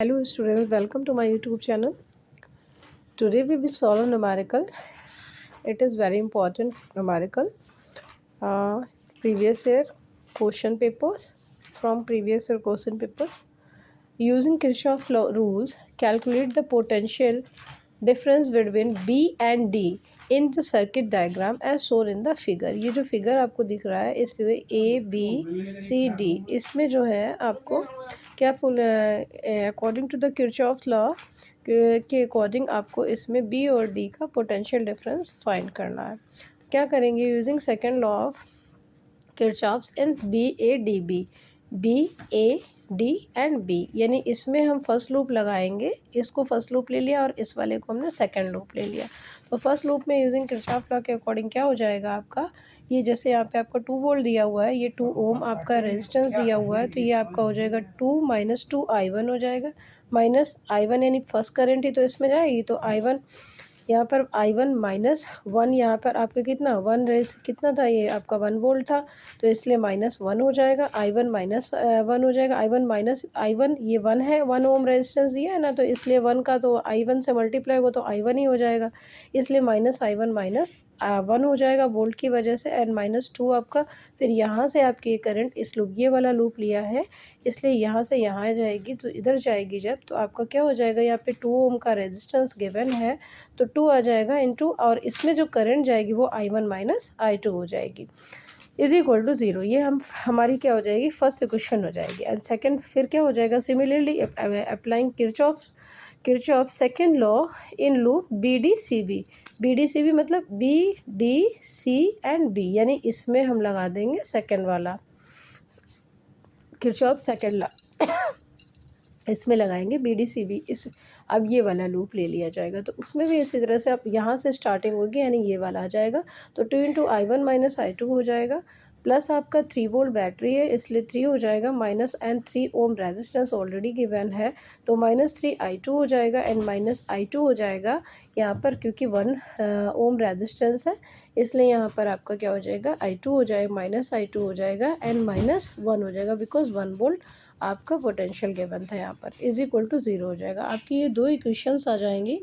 Hello students, welcome to my YouTube channel. Today we will solve a numerical. It is very important numerical. Uh, Previous year question papers from previous year question papers. Using Kirchhoff law rules, calculate the potential difference between B and D in the circuit diagram as shown in the figure. ये जो figure आपको दिख रहा है इसमें A, B, C, D इसमें जो है आपको क्या full according to the Kirchhoff law के अकॉर्डिंग आपको इसमें B और D का पोटेंशियल डिफरेंस फाइंड करना है. क्या करेंगे using second law of Kirchhoff's in B A D and B, यानी इसमें हम फर्स्ट लूप लगाएंगे. इसको फर्स्ट लूप ले लिया और इस वाले को हमने सेकंड लूप ले लिया. तो फर्स्ट लूप में यूजिंग किरचॉफ लॉ के अकॉर्डिंग क्या हो जाएगा आपका, ये जैसे यहाँ पे आपका 2 वोल्ट दिया हुआ है, ये 2 ओम आपका रेजिस्टेंस दिया हुआ है, तो ये आपका हो जाएगा 2 माइनस 2i1 हो जाएगा. माइनस i1 यानी फर्स्ट करंट ही तो इसमें जाएगी, तो i1 यहाँ पर i1 माइनस 1, यहाँ पर आपका कितना 1 रेज कितना था, ये आपका 1 वोल्ट था, तो इसलिए माइनस 1 हो जाएगा. i1 माइनस 1 हो जाएगा. i1 माइनस i1 ये 1 है, 1 ओम रेजिस्टेंस दिया है ना, तो इसलिए 1 का तो i1 से मल्टीप्लाई होगा तो i1 ही हो जाएगा. इसलिए माइनस i1 माइनस 1 हो जाएगा वोल्ट की वजह से, एंड माइनस 2 आपका. फिर यहाँ से आपकी करंट इस लूप ये वाला लूप लिया है, इसलिए यहाँ से यहाँ जाएगी, तो इधर जाएगी जब, तो आपका क्या हो जाएगा, यहाँ पे 2 ओम का रेजिस्टेंस गिवन है, तो 2 आ जाएगा इनटू, और इसमें जो करंट जाएगी वो i1 माइनस i2 हो जाएगी इज इक्वल टू 0. ये हमारी क्या हो जाएगी, फर्स्ट इक्वेशन हो जाएगी. एंड सेकंड फिर क्या हो जाएगा, similarly applying Kirchhoff second law in loop B D C B मतलब B D C and B, यानी इसमें हम लगा देंगे सेकंड वाला किरचॉफ सेकंड लॉ इसमें लगाएंगे बी डी सी बी. इस अब ये वाला लूप ले लिया जाएगा, तो उसमें भी इसी तरह से आप यहाँ से स्टार्टिंग होगी, यानी ये वाला आ जाएगा, तो 2 इंटू i1 माइनस i2 हो जाएगा. प्लस आपका 3 वोल्ट बैटरी है इसलिए 3 हो जाएगा, minus and 3 ohm resistance already given है, तो माइनस 3i2 हो जाएगा, एंड माइनस i2 हो जाएगा यहाँ पर, क्योंकि 1 ओम रेजिस्टेंस है इसलिए यहाँ पर आपका क्या हो जाएगा, i2 हो जाएगा, माइनस i2 हो जाएगा, एंड माइनस 1 हो जाएगा, बिकॉज 1 वोल्ट आपका पोटेंशियल गिवन था यहाँ पर, इज इक्वल टू 0 हो जाएगा. आपकी ये 2 इक्वेशंस आ जाएंगी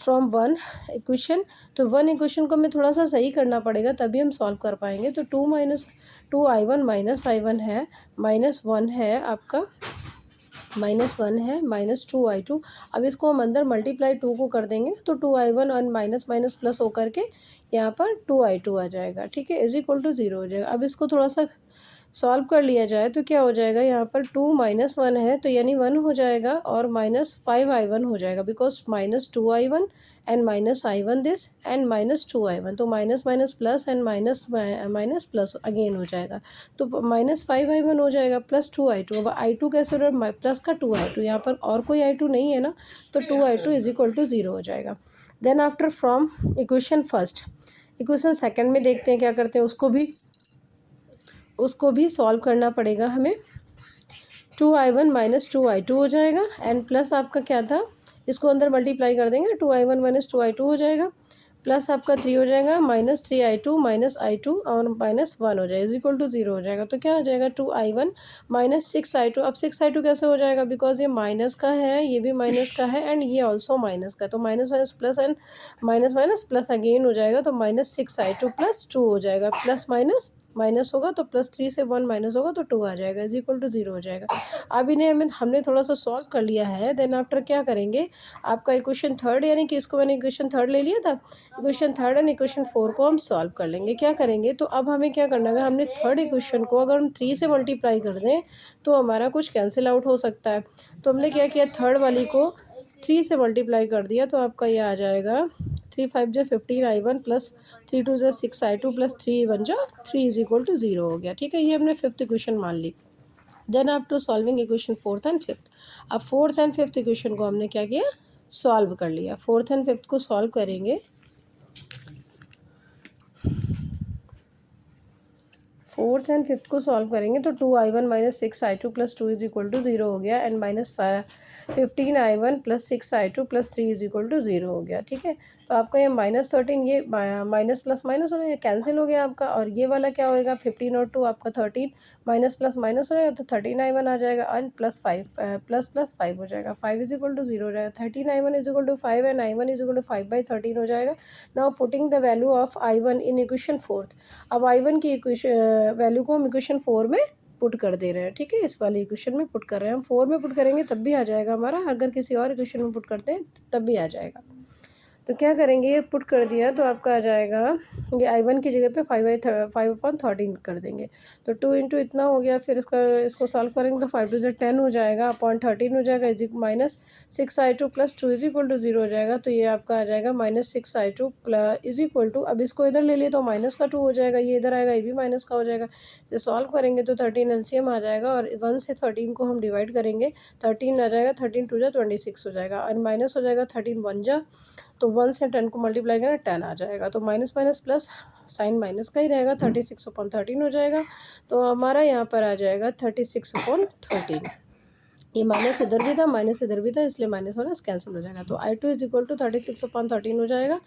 फ्रॉम 1 इक्वेशन. तो 1 इक्वेशन को हमें थोड़ा सा सही करना पड़ेगा तभी हम सॉल्व कर पाएंगे. तो 2i1 माइनस i1 है, माइनस 1 है आपका, माइनस 1 है, माइनस 2i2. अब इसको हम अंदर मल्टीप्लाई 2 को कर देंगे, तो 2i1 और माइनस माइनस प्लस होकर के यहाँ पर 2i2 आ जाएगा. ठीक है, इज इक्वल टू 0 हो जाएगा. अब इसको थोड़ा सा सॉल्व कर लिया जाए तो क्या हो जाएगा, यहाँ पर 2 माइनस 1 है तो यानी 1 हो जाएगा, और माइनस 5i1 हो जाएगा, because minus 2i1 and minus i1 this and minus 2i1, तो minus minus plus and minus minus plus again हो जाएगा, तो माइनस 5i1 हो जाएगा प्लस 2i2. अब i2 कैसे हो रहा है, प्लस का 2i2, यहाँ पर और कोई i2 नहीं है ना, तो 2i2 इज इक्वल टू 0 हो जाएगा. Then after from equation first equation second में देखते हैं क्या करते हैं, उसको भी सॉल्व करना पड़ेगा हमें. 2i1 माइनस 2i2 हो जाएगा, एंड प्लस आपका क्या था, इसको अंदर मल्टीप्लाई कर देंगे, 2i1 माइनस 2i2 हो जाएगा, प्लस आपका 3 हो जाएगा, माइनस 3i2 माइनस i2 और माइनस 1 हो जाएगा, इज इक्वल टू 0 हो जाएगा. तो क्या हो जाएगा, 2i1 माइनस 6i2. अब 6i2 कैसे हो जाएगा, बिकॉज ये माइनस का है, ये भी माइनस का है, एंड ये ऑल्सो माइनस का, तो minus minus plus and minus minus plus again हो जाएगा, तो माइनस 6i2 प्लस 2 हो जाएगा, प्लस माइनस माइनस होगा तो प्लस 3 से 1 माइनस होगा तो 2 आ जाएगा, इज इक्वल टू 0 हो जाएगा. अब इन्हें हमने थोड़ा सा सॉल्व कर लिया है. देन आफ्टर क्या करेंगे, आपका इक्वेशन थर्ड, यानी कि इसको मैंने इक्वेशन थर्ड ले लिया था, इक्वेशन थर्ड एंड इक्वेशन 4 को हम सॉल्व कर लेंगे. क्या करेंगे, तो अब हमें क्या करना है, हमने थर्ड इक्वेशन को अगर हम 3 से मल्टीप्लाई कर दें तो हमारा कुछ कैंसिल आउट हो सकता है. तो हमने क्या किया, थर्ड वाली को 3 से मल्टीप्लाई कर दिया, तो आपका ये आ जाएगा 3 5 जो 15i1 प्लस 3 2 जो 6i2 प्लस 3 1 जो 3 इज इक्वल टू 0 हो गया. ठीक है, ये हमने फिफ्थ इक्वेशन मान ली. Then after solving equation fourth and fifth, अब फोर्थ एंड फिफ्थ इक्वेशन को हमने क्या किया, सॉल्व कर लिया. फोर्थ एंड फिफ्थ को सॉल्व करेंगे. फोर्थ एंड फिफ्थ को सॉल्व करेंगे तो 2i1 minus 6i2 plus 2 is equal to 0 हो गया, and minus 15i1 plus 6i2 plus 3 is equal to 0 हो गया। ठीक है, तो आपका ये -13, ये माइनस प्लस माइनस हो जाएगा, कैंसिल हो गया आपका, और ये वाला क्या होएगा 15 और 2 आपका 13, माइनस प्लस माइनस हो जाएगा तो 13i1 आ जाएगा, एंड प्लस 5 हो जाएगा, 5 इज इक्वल टू 0 हो जाएगा, 13i1 is equal to 5 and i1 is equal to 5/13 हो जाएगा। Now putting the value of i1 in equation fourth. अब i1 की इक्वेशन वैल्यू को हम इक्वेशन 4 में पुट कर दे रहे हैं। ठीक है, इस वाले इक्वेशन में पुट कर रहे हैं हम, 4 में पुट करेंगे तब भी आ जाएगा हमारा, अगर किसी और इक्वेशन में पुट करते हैं तब भी आ जाएगा। तो क्या करेंगे, ये पुट कर दिया तो आपका आ जाएगा, ये i1 की जगह पे 5/13 कर देंगे, तो 2 इंटू इतना हो गया, फिर इसको सॉल्व करेंगे तो 5 टू 10 हो जाएगा, अपॉन 13 हो जाएगा, is minus 6i2 plus 2 is equal to 0 हो जाएगा। तो ये आपका आ जाएगा -6i2 plus is equal to, अब इसको इधर ले लिए तो -2 हो जाएगा, ये इधर आएगा, ये भी माइनस का हो जाएगा, इसे सॉल्व करेंगे तो 13 एलसीएम आ जाएगा, और 1 से 13 को हम डिवाइड करेंगे, 13 आ जाएगा, 13 2 जा 26 हो जाएगा, और माइनस हो जाएगा 13 1 जा, तो 1 से 10 को मल्टीप्लाई करें 10 आ जाएगा, तो minus minus plus sign minus का ही रहेगा, 36/13 हो जाएगा। तो हमारा यहाँ पर आ जाएगा 36/13, ये माइनस इधर भी था, माइनस इधर भी था, इसलिए माइनस माइनस कैंसिल हो जाएगा, तो i2 इज इक्वल टू 36/13 हो जाएगा,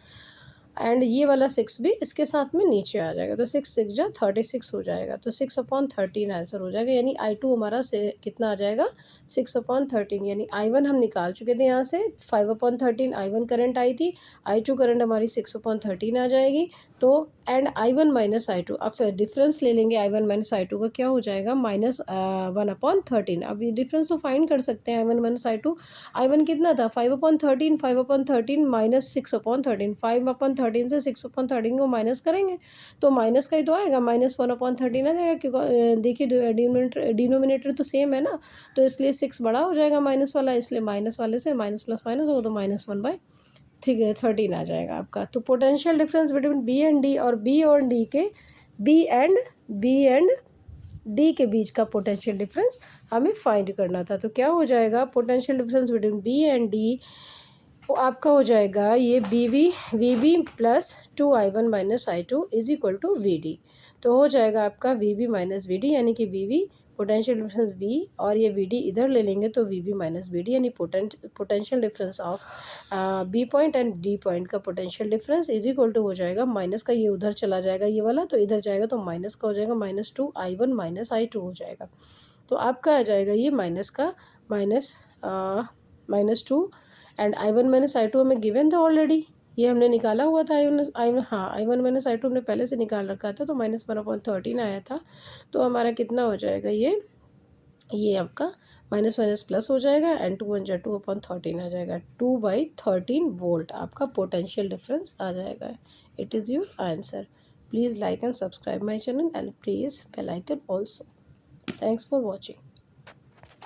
एंड ये वाला 6 भी इसके साथ में नीचे आ जाएगा, तो 6 6 जा 36 हो जाएगा, तो 6/13 आंसर हो जाएगा, यानी i2 हमारा से कितना आ जाएगा 6/13, यानी i1 हम निकाल चुके थे यहाँ से 5/13, i1 करंट आई थी, i2 करंट हमारी 6/13 आ जाएगी, तो एंड i1 माइनस i2, अब फिर डिफरेंस ले लेंगे, i1 माइनस i2 का क्या हो जाएगा -1/13। अब ये डिफरेंस तो फाइंड कर सकते हैं, i1 माइनस i2, i1 कितना था 5/13, 5/13 माइनस 6/13, 5/13 से 6/13 को माइनस करेंगे तो माइनस का ही तो आएगा, -1/13 आ जाएगा, क्योंकि देखिए डिनोमिनेटर तो सेम है ना, तो इसलिए 6 बड़ा हो जाएगा माइनस वाला, इसलिए माइनस वाले से माइनस प्लस माइनस होगा तो -1/13 आ जाएगा आपका। तो potential difference between B and D, और बी और डी के बी एंड डी के बीच का पोटेंशियल डिफरेंस हमें फाइंड करना था। तो क्या हो जाएगा, potential difference between B and D वो आपका हो जाएगा, ये V B plus 2i1 minus i2 is equal to V D. तो हो जाएगा आपका V B minus V D, यानी कि V V potential difference B, और ये वी डी इधर ले लेंगे तो V B minus V D, यानी potential difference of B point and D point का potential difference is equal to हो जाएगा, माइनस का ये उधर चला जाएगा ये वाला, तो इधर जाएगा तो माइनस का हो जाएगा, -2i1 माइनस i2 हो जाएगा। तो आपका आ जाएगा ये माइनस का -2, एंड i1 माइनस i2 हमें गिवन था ऑलरेडी, ये हमने निकाला हुआ था, i1 माइनस i2 हमने पहले से निकाल रखा था, तो -1/13 आया था, तो हमारा कितना हो जाएगा, ये आपका माइनस माइनस प्लस हो जाएगा, एंड 2 1 जा 2/13 आ जाएगा, 2/13 वोल्ट आपका पोटेंशियल डिफरेंस आ जाएगा। It is your answer. Please like and subscribe my channel, and please bell icon also. Thanks for watching.